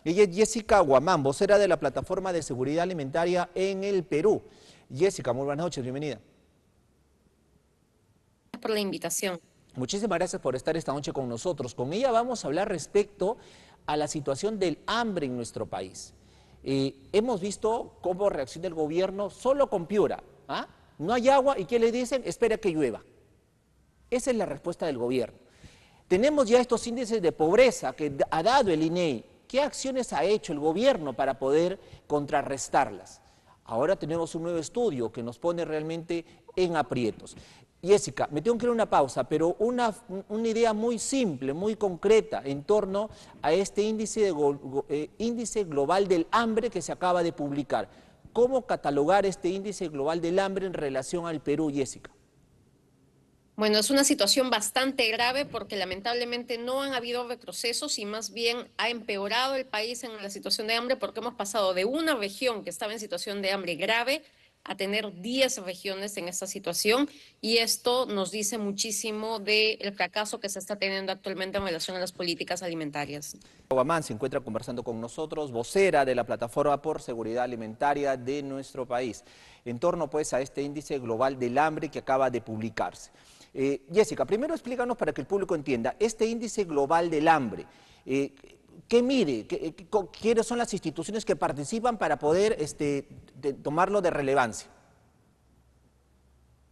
Ella es Jessica Guamán, vocera de la Plataforma de Seguridad Alimentaria en el Perú. Jessica, muy buenas noches, bienvenida. Por la invitación. Muchísimas gracias por estar esta noche con nosotros. Con ella vamos a hablar respecto a la situación del hambre en nuestro país. Hemos visto cómo reacciona el gobierno solo con Piura. ¿Ah? No hay agua y ¿qué le dicen? Espera que llueva. Esa es la respuesta del gobierno. Tenemos ya estos índices de pobreza que ha dado el INEI. ¿Qué acciones ha hecho el gobierno para poder contrarrestarlas? Ahora tenemos un nuevo estudio que nos pone realmente en aprietos. Jessica, me tengo que ir a una pausa, pero una idea muy simple, muy concreta en torno a este índice global del hambre que se acaba de publicar. ¿Cómo catalogar este índice global del hambre en relación al Perú, Jessica? Bueno, es una situación bastante grave porque lamentablemente no han habido retrocesos y más bien ha empeorado el país en la situación de hambre porque hemos pasado de una región que estaba en situación de hambre grave a tener 10 regiones en esta situación y esto nos dice muchísimo del fracaso que se está teniendo actualmente en relación a las políticas alimentarias. Guamán se encuentra conversando con nosotros, vocera de la Plataforma por Seguridad Alimentaria de nuestro país, en torno pues a este índice global del hambre que acaba de publicarse. Jessica, primero explícanos para que el público entienda, este índice global del hambre, ¿qué mide? ¿Quiénes son las instituciones que participan para poder tomarlo de relevancia?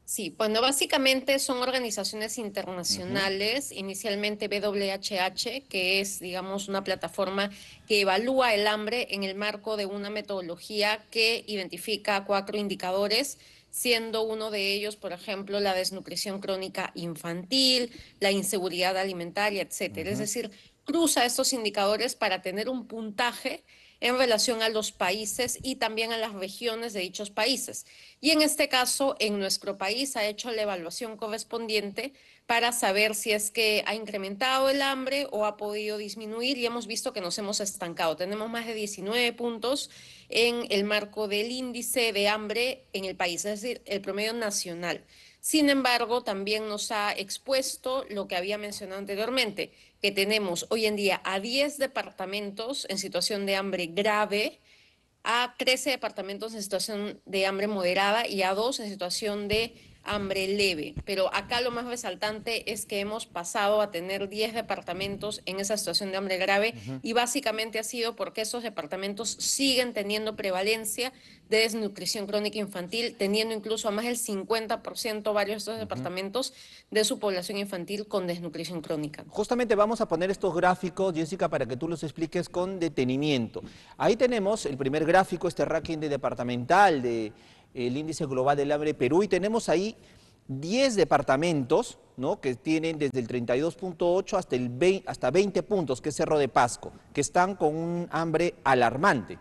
Sí, bueno, básicamente son organizaciones Ujú. internacionales, inicialmente WHH, que es, digamos, una plataforma que evalúa el hambre en el marco de una metodología que identifica 4 indicadores, siendo uno de ellos, por ejemplo, la desnutrición crónica infantil, la inseguridad alimentaria, etcétera. Es Ujú. decir, cruza estos indicadores para tener un puntaje en relación a los países y también a las regiones de dichos países. Y en este caso, en nuestro país ha hecho la evaluación correspondiente para saber si es que ha incrementado el hambre o ha podido disminuir y hemos visto que nos hemos estancado. Tenemos más de 19 puntos en el marco del índice de hambre en el país, es decir, el promedio nacional. Sin embargo, también nos ha expuesto lo que había mencionado anteriormente, que tenemos hoy en día a 10 departamentos en situación de hambre grave, a 13 departamentos en situación de hambre moderada y a 2 en situación de hambre leve. Pero acá lo más resaltante es que hemos pasado a tener 10 departamentos en esa situación de hambre grave Ujú. y básicamente ha sido porque esos departamentos siguen teniendo prevalencia de desnutrición crónica infantil, teniendo incluso a más del 50% varios de estos Ujú. departamentos de su población infantil con desnutrición crónica. Justamente vamos a poner estos gráficos, Jessica, para que tú los expliques con detenimiento. Ahí tenemos el primer gráfico, este ranking departamental del índice global del hambre de Perú, y tenemos ahí 10 departamentos, ¿no?, que tienen desde el 32.8 hasta 20 puntos, que es Cerro de Pasco, que están con un hambre alarmante.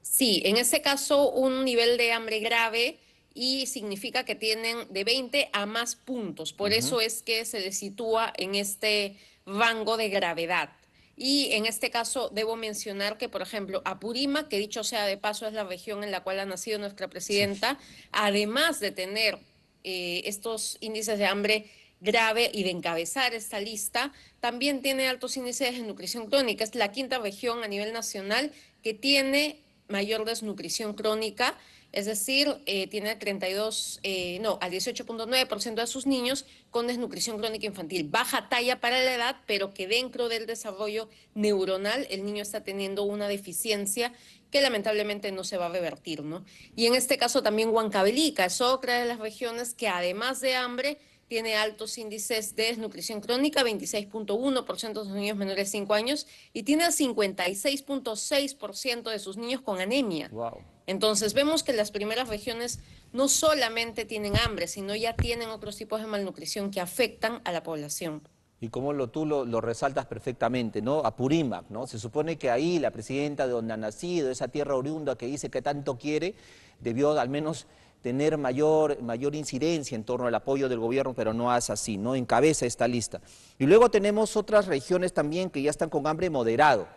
Sí, en ese caso un nivel de hambre grave y significa que tienen de 20 a más puntos. Por Ujú. eso es que se les sitúa en este rango de gravedad. Y en este caso debo mencionar que, por ejemplo, Apurímac, que dicho sea de paso es la región en la cual ha nacido nuestra Sí. presidenta, además de tener estos índices de hambre grave y de encabezar esta lista, también tiene altos índices de desnutrición crónica. Es la quinta región a nivel nacional que tiene mayor desnutrición crónica, es decir, tiene 32, no, al 18.9% de sus niños con desnutrición crónica infantil. Baja talla para la edad, pero que dentro del desarrollo neuronal el niño está teniendo una deficiencia que lamentablemente no se va a revertir, ¿no? Y en este caso también Huancavelica es otra de las regiones que además de hambre tiene altos índices de desnutrición crónica, 26.1% de sus niños menores de 5 años, y tiene el 56.6% de sus niños con anemia. Wow. Entonces vemos que las primeras regiones no solamente tienen hambre, sino ya tienen otros tipos de malnutrición que afectan a la población. Y como tú lo resaltas perfectamente, ¿no? Apurímac, ¿no? Se supone que ahí la presidenta de donde ha nacido, esa tierra oriunda que dice que tanto quiere, debió al menos tener mayor incidencia en torno al apoyo del gobierno, pero no es así, no encabeza esta lista. Y luego tenemos otras regiones también que ya están con hambre moderado,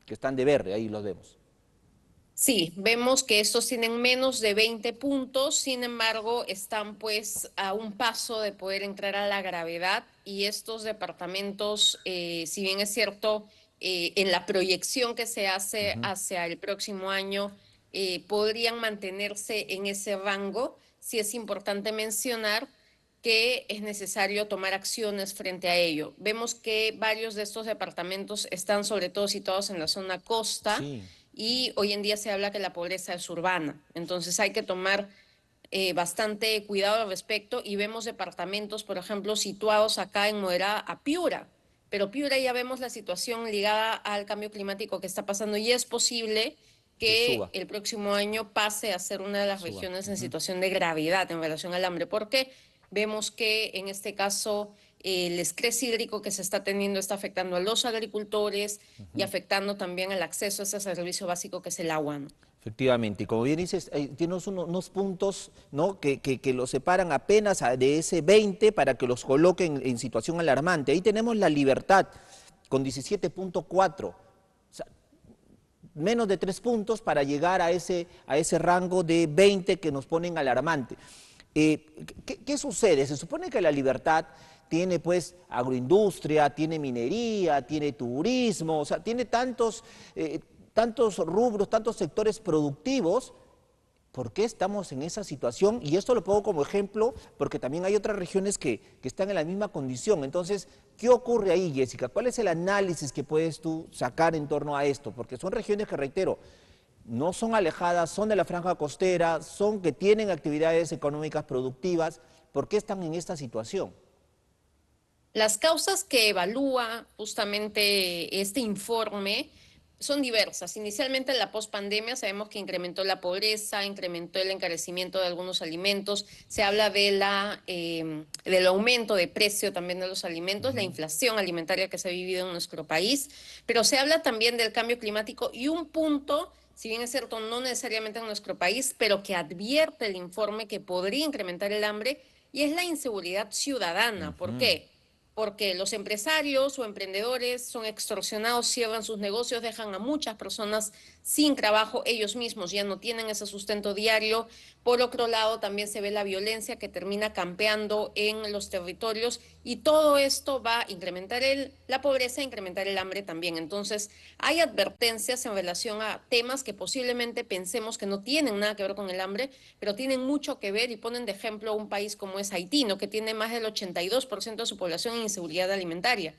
que están de verde, ahí los vemos. Sí, vemos que estos tienen menos de 20 puntos, sin embargo, están pues a un paso de poder entrar a la gravedad y estos departamentos, si bien es cierto, en la proyección que se hace hacia el próximo año podrían mantenerse en ese rango. Sí es importante mencionar que es necesario tomar acciones frente a ello. Vemos que varios de estos departamentos están sobre todo situados en la zona costa Sí. y hoy en día se habla que la pobreza es urbana. Entonces hay que tomar bastante cuidado al respecto y vemos departamentos, por ejemplo, situados acá en Moderada a Piura, pero Piura ya vemos la situación ligada al cambio climático que está pasando y es posible Que que suba, el próximo año pase a ser una de las suba. regiones en situación de gravedad en relación al hambre, porque vemos que en este caso el estrés hídrico que se está teniendo está afectando a los agricultores y afectando también el acceso a ese servicio básico que es el agua, ¿no? Efectivamente, y como bien dices, tienes unos puntos, ¿no?, que los separan apenas de ese 20 para que los coloquen en situación alarmante. Ahí tenemos La Libertad con 17.4, o sea, menos de 3 puntos para llegar a ese rango de 20 que nos ponen alarmante. ¿Qué sucede? Se supone que La Libertad tiene pues agroindustria, tiene minería, tiene turismo, o sea, tiene tantos rubros, tantos sectores productivos. ¿Por qué estamos en esa situación? Y esto lo pongo como ejemplo porque también hay otras regiones que están en la misma condición. Entonces, ¿qué ocurre ahí, Jessica? ¿Cuál es el análisis que puedes tú sacar en torno a esto? Porque son regiones que, reitero, no son alejadas, son de la franja costera, son que tienen actividades económicas productivas. ¿Por qué están en esta situación? Las causas que evalúa justamente este informe son diversas. Inicialmente en la pospandemia sabemos que incrementó la pobreza, incrementó el encarecimiento de algunos alimentos, se habla del aumento de precio también de los alimentos, la inflación alimentaria que se ha vivido en nuestro país, pero se habla también del cambio climático y un punto, si bien es cierto, no necesariamente en nuestro país, pero que advierte el informe que podría incrementar el hambre, y es la inseguridad ciudadana. ¿Por Ujú. qué? Porque los empresarios o emprendedores son extorsionados, cierran sus negocios, dejan a muchas personas sin trabajo, ellos mismos ya no tienen ese sustento diario. Por otro lado, también se ve la violencia que termina campeando en los territorios y todo esto va a incrementar la pobreza e incrementar el hambre también. Entonces, hay advertencias en relación a temas que posiblemente pensemos que no tienen nada que ver con el hambre, pero tienen mucho que ver y ponen de ejemplo un país como es Haití, ¿no?, que tiene más del 82% de su población en inseguridad alimentaria.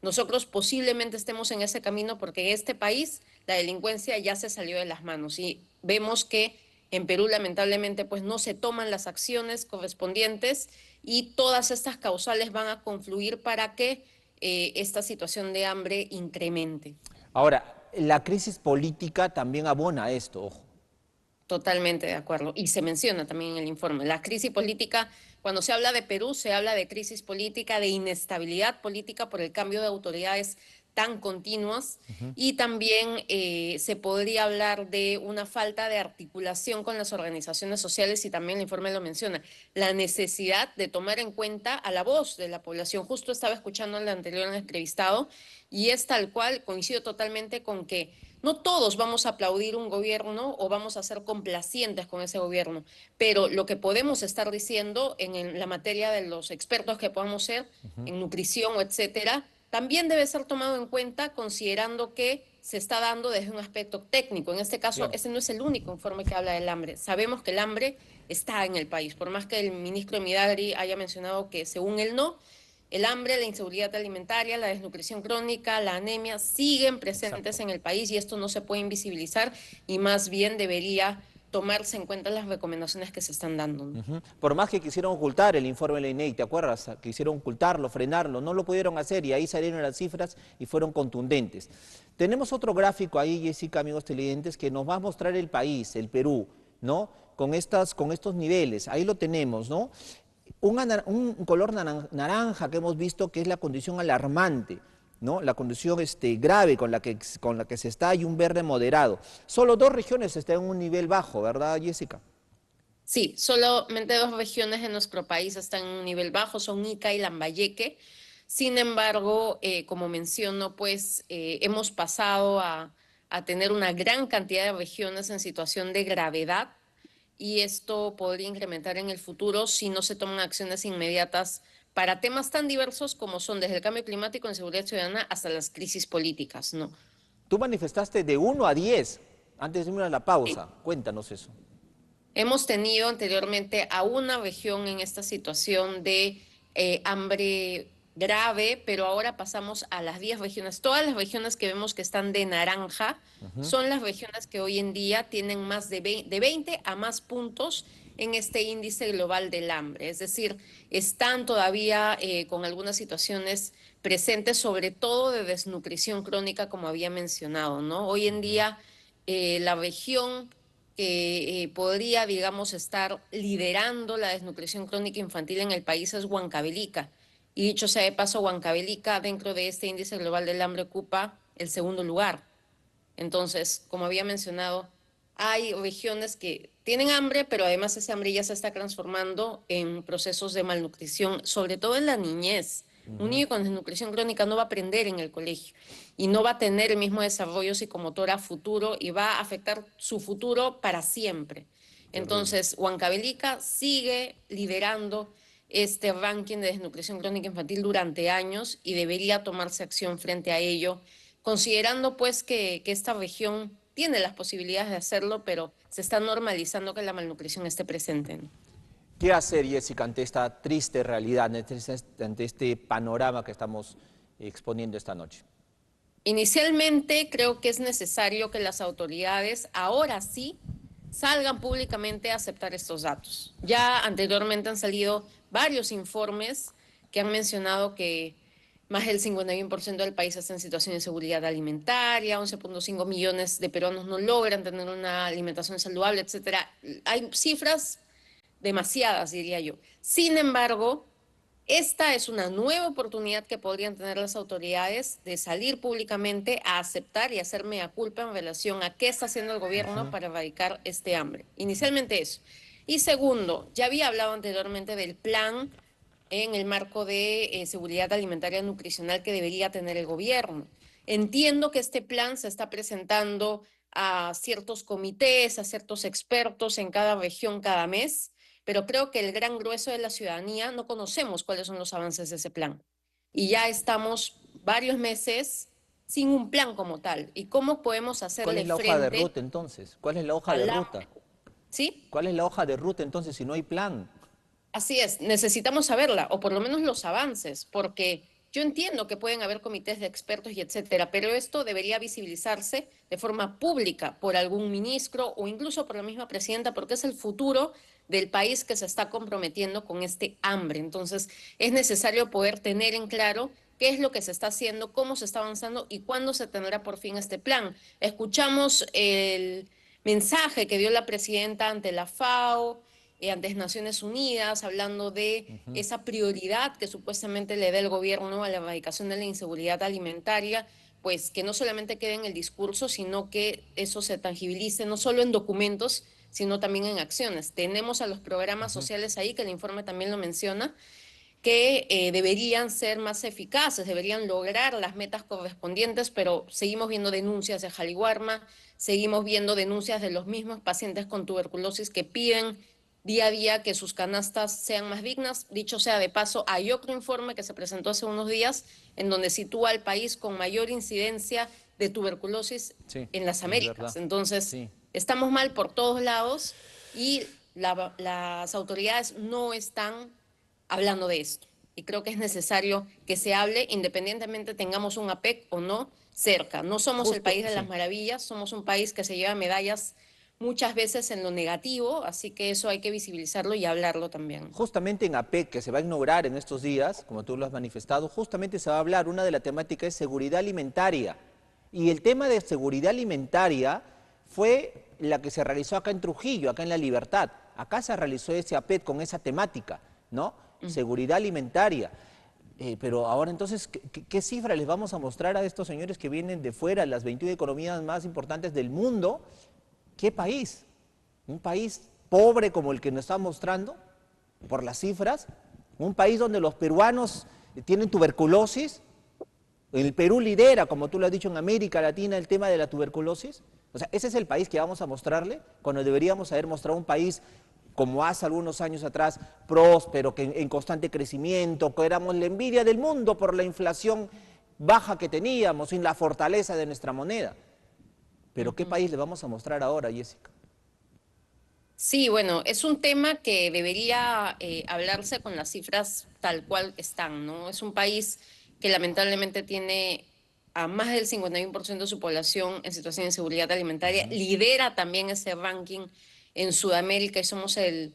Nosotros posiblemente estemos en ese camino porque en este país la delincuencia ya se salió de las manos y vemos que en Perú lamentablemente pues no se toman las acciones correspondientes y todas estas causales van a confluir para que esta situación de hambre incremente. Ahora, la crisis política también abona a esto, ojo. Totalmente de acuerdo. Y se menciona también en el informe. La crisis política, cuando se habla de Perú, se habla de crisis política, de inestabilidad política por el cambio de autoridades tan continuas y también se podría hablar de una falta de articulación con las organizaciones sociales y también el informe lo menciona, la necesidad de tomar en cuenta a la voz de la población. Justo estaba escuchando al anterior entrevistado y es tal cual, coincido totalmente con que no todos vamos a aplaudir un gobierno o vamos a ser complacientes con ese gobierno, pero lo que podemos estar diciendo en la materia de los expertos que podamos ser, en nutrición o etcétera, también debe ser tomado en cuenta considerando que se está dando desde un aspecto técnico. En este caso, Bien. ese no es el único informe que habla del hambre. Sabemos que el hambre está en el país, por más que el ministro Midagri haya mencionado que según él no, el hambre, la inseguridad alimentaria, la desnutrición crónica, la anemia siguen presentes Exacto. en el país y esto no se puede invisibilizar y más bien debería tomarse en cuenta las recomendaciones que se están dando, ¿no? Ujú. Por más que quisieron ocultar el informe de la INEI, ¿te acuerdas? Quisieron ocultarlo, frenarlo, no lo pudieron hacer y ahí salieron las cifras y fueron contundentes. Tenemos otro gráfico ahí, Jessica, amigos televidentes, que nos va a mostrar el país, el Perú, ¿no? Con estos niveles, ahí lo tenemos, ¿no? Un color naranja que hemos visto que es la condición alarmante, ¿no? La condición grave con la que se está y un verde moderado. Solo 2 regiones están en un nivel bajo, ¿verdad, Jessica? Sí, solamente dos regiones de nuestro país están en un nivel bajo, son Ica y Lambayeque. Sin embargo, como menciono, pues hemos pasado a tener una gran cantidad de regiones en situación de gravedad y esto podría incrementar en el futuro si no se toman acciones inmediatas para temas tan diversos como son desde el cambio climático, inseguridad ciudadana, hasta las crisis políticas, ¿no? Tú manifestaste de 1 a 10 antes de irnos a la Sí. pausa. Cuéntanos eso. Hemos tenido anteriormente a una región en esta situación de hambre grave, pero ahora pasamos a las 10 regiones. Todas las regiones que vemos que están de naranja son las regiones que hoy en día tienen más de 20 a más puntos en este índice global del hambre. Es decir, están todavía con algunas situaciones presentes, sobre todo de desnutrición crónica, como había mencionado, ¿no? Hoy en día la región que podría, digamos, estar liderando la desnutrición crónica infantil en el país es Huancavelica. Y dicho sea de paso, Huancavelica dentro de este índice global del hambre ocupa el segundo lugar. Entonces, como había mencionado, hay regiones que tienen hambre, pero además ese hambre ya se está transformando en procesos de malnutrición, sobre todo en la niñez. Un niño con desnutrición crónica no va a aprender en el colegio y no va a tener el mismo desarrollo psicomotor a futuro y va a afectar su futuro para siempre. Terrible. Entonces, Huancavelica sigue liderando este ranking de desnutrición crónica infantil durante años y debería tomarse acción frente a ello, considerando pues que esta región tiene las posibilidades de hacerlo, pero se está normalizando que la malnutrición esté presente, ¿no? ¿Qué hacer, Jessica, ante esta triste realidad, ante este panorama que estamos exponiendo esta noche? Inicialmente creo que es necesario que las autoridades ahora sí salgan públicamente a aceptar estos datos. Ya anteriormente han salido varios informes que han mencionado que más del 51% del país está en situación de inseguridad alimentaria, 11.5 millones de peruanos no logran tener una alimentación saludable, etcétera. Hay cifras demasiadas, diría yo. Sin embargo, esta es una nueva oportunidad que podrían tener las autoridades de salir públicamente a aceptar y hacer mea culpa en relación a qué está haciendo el gobierno para erradicar este hambre. Inicialmente eso. Y segundo, ya había hablado anteriormente del plan en el marco de seguridad alimentaria nutricional que debería tener el gobierno. Entiendo que este plan se está presentando a ciertos comités, a ciertos expertos en cada región cada mes, pero creo que el gran grueso de la ciudadanía no conocemos cuáles son los avances de ese plan. Y ya estamos varios meses sin un plan como tal. ¿Y cómo podemos ¿Cuál es hacerle la hoja de frente ruta entonces? ¿Cuál es la hoja de al ruta? hambre? ¿Sí? ¿Cuál es la hoja de ruta entonces si no hay plan? Así es, necesitamos saberla, o por lo menos los avances, porque yo entiendo que pueden haber comités de expertos y etcétera, pero esto debería visibilizarse de forma pública por algún ministro o incluso por la misma presidenta, porque es el futuro del país que se está comprometiendo con este hambre. Entonces, es necesario poder tener en claro qué es lo que se está haciendo, cómo se está avanzando y cuándo se tendrá por fin este plan. Escuchamos el mensaje que dio la presidenta ante la FAO, ante Naciones Unidas, hablando de esa prioridad que supuestamente le da el gobierno a la erradicación de la inseguridad alimentaria, pues que no solamente quede en el discurso, sino que eso se tangibilice no solo en documentos, sino también en acciones. Tenemos a los programas sociales ahí, que el informe también lo menciona, que deberían ser más eficaces, deberían lograr las metas correspondientes, pero seguimos viendo denuncias de Jaliwarma, seguimos viendo denuncias de los mismos pacientes con tuberculosis que piden día a día que sus canastas sean más dignas. Dicho sea de paso, hay otro informe que se presentó hace unos días en donde sitúa al país con mayor incidencia de tuberculosis Sí, en las es Américas. verdad. Entonces, Sí. estamos mal por todos lados y las autoridades no están hablando de esto. Y creo que es necesario que se hable independientemente tengamos un APEC o no cerca. No somos el Justo, país de las sí. maravillas, somos un país que se lleva medallas muchas veces en lo negativo, así que eso hay que visibilizarlo y hablarlo también. Justamente en APEC, que se va a inaugurar en estos días, como tú lo has manifestado, justamente se va a hablar, una de las temáticas es seguridad alimentaria. Y el tema de seguridad alimentaria fue la que se realizó acá en Trujillo, acá en La Libertad. Acá se realizó ese APEC con esa temática, ¿no? Seguridad alimentaria. Pero ahora entonces, ¿qué cifra les vamos a mostrar a estos señores que vienen de fuera, las 21 economías más importantes del mundo? ¿Qué país? ¿Un país pobre como el que nos está mostrando por las cifras? ¿Un país donde los peruanos tienen tuberculosis? El Perú lidera, como tú lo has dicho, en América Latina el tema de la tuberculosis. O sea, ese es el país que vamos a mostrarle cuando deberíamos haber mostrado un país como hace algunos años atrás, próspero, que en constante crecimiento, que éramos la envidia del mundo por la inflación baja que teníamos, sin la fortaleza de nuestra moneda. Pero ¿qué país le vamos a mostrar ahora, Jessica? Sí, bueno, es un tema que debería hablarse con las cifras tal cual están, ¿no? Es un país que lamentablemente tiene a más del 51% de su población en situación de inseguridad alimentaria, lidera también ese ranking en Sudamérica y somos el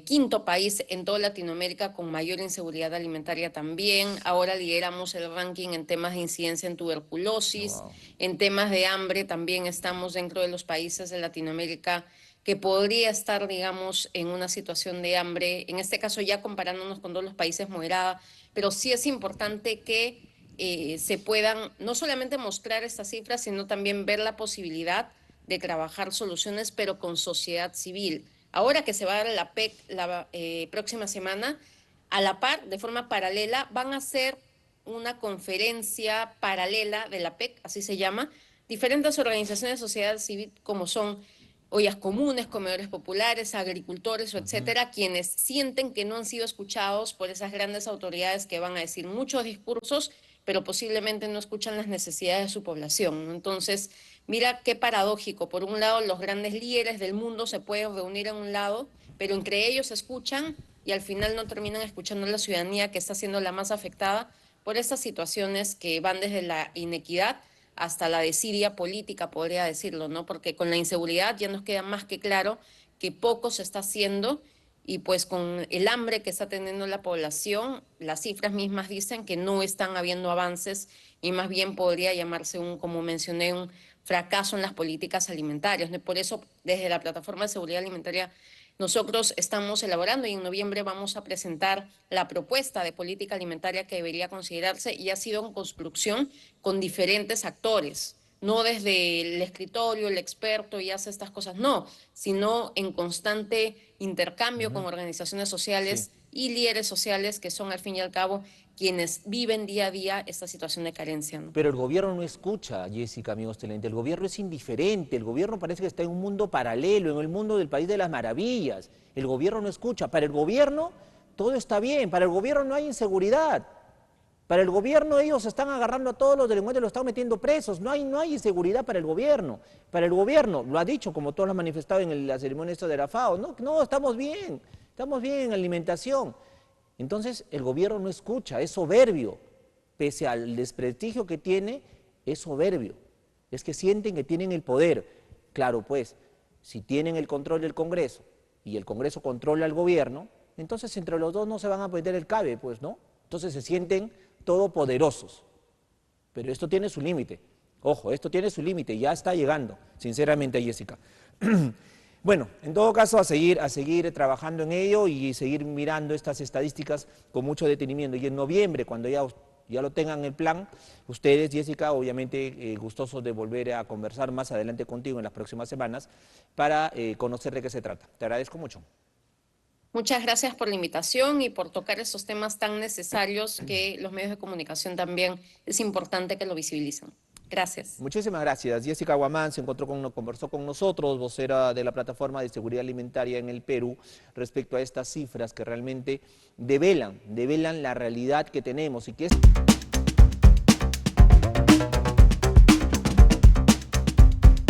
quinto país en toda Latinoamérica con mayor inseguridad alimentaria también. Ahora lideramos el ranking en temas de incidencia en tuberculosis, Wow. en temas de hambre también estamos dentro de los países de Latinoamérica que podría estar, digamos, en una situación de hambre, en este caso ya comparándonos con todos los países moderada, pero sí es importante que se puedan no solamente mostrar estas cifras, sino también ver la posibilidad de trabajar soluciones, pero con sociedad civil. Ahora que se va a dar la PEC la próxima semana, a la par, de forma paralela, van a hacer una conferencia paralela de la PEC, así se llama, diferentes organizaciones de sociedad civil como son ollas comunes, comedores populares, agricultores, etcétera, quienes sienten que no han sido escuchados por esas grandes autoridades que van a decir muchos discursos, pero posiblemente no escuchan las necesidades de su población. Entonces, mira qué paradójico. Por un lado, los grandes líderes del mundo se pueden reunir en un lado, pero entre ellos se escuchan y al final no terminan escuchando a la ciudadanía que está siendo la más afectada por estas situaciones que van desde la inequidad hasta la desidia política, podría decirlo, ¿no? Porque con la inseguridad ya nos queda más que claro que poco se está haciendo y pues con el hambre que está teniendo la población, las cifras mismas dicen que no están habiendo avances y más bien podría llamarse como mencioné, un fracaso en las políticas alimentarias, ¿no? Por eso, desde la Plataforma de Seguridad Alimentaria, nosotros estamos elaborando y en noviembre vamos a presentar la propuesta de política alimentaria que debería considerarse y ha sido en construcción con diferentes actores, no desde el escritorio, el experto y hace estas cosas, no, sino en constante intercambio con organizaciones Sí. sociales y líderes sociales que son al fin y al cabo quienes viven día a día esta situación de carencia, ¿no? Pero el gobierno no escucha, Jessica, amigos televidentes. El gobierno es indiferente. El gobierno parece que está en un mundo paralelo, en el mundo del país de las maravillas. El gobierno no escucha. Para el gobierno todo está bien. Para el gobierno no hay inseguridad. Para el gobierno ellos están agarrando a todos los delincuentes y los están metiendo presos. No hay inseguridad para el gobierno. Para el gobierno, lo ha dicho, como todos lo han manifestado en la ceremonia esta de la FAO. No, estamos bien en alimentación. Entonces el gobierno no escucha, es soberbio. Pese al desprestigio que tiene, es soberbio. Es que sienten que tienen el poder. Claro, pues, si tienen el control del Congreso y el Congreso controla al gobierno, entonces entre los dos no se van a meter el cabe, pues, ¿no? Entonces se sienten todopoderosos. Pero esto tiene su límite. Ojo, esto tiene su límite, ya está llegando, sinceramente, Jessica. Bueno, en todo caso, a seguir trabajando en ello y seguir mirando estas estadísticas con mucho detenimiento. Y en noviembre, cuando ya lo tengan el plan, ustedes, Jessica, obviamente gustosos de volver a conversar más adelante contigo en las próximas semanas para conocer de qué se trata. Te agradezco mucho. Muchas gracias por la invitación y por tocar esos temas tan necesarios que los medios de comunicación también es importante que lo visibilicen. Gracias. Muchísimas gracias. Jessica Guamán conversó con nosotros, vocera de la Plataforma de Seguridad Alimentaria en el Perú, respecto a estas cifras que realmente develan la realidad que tenemos y que es...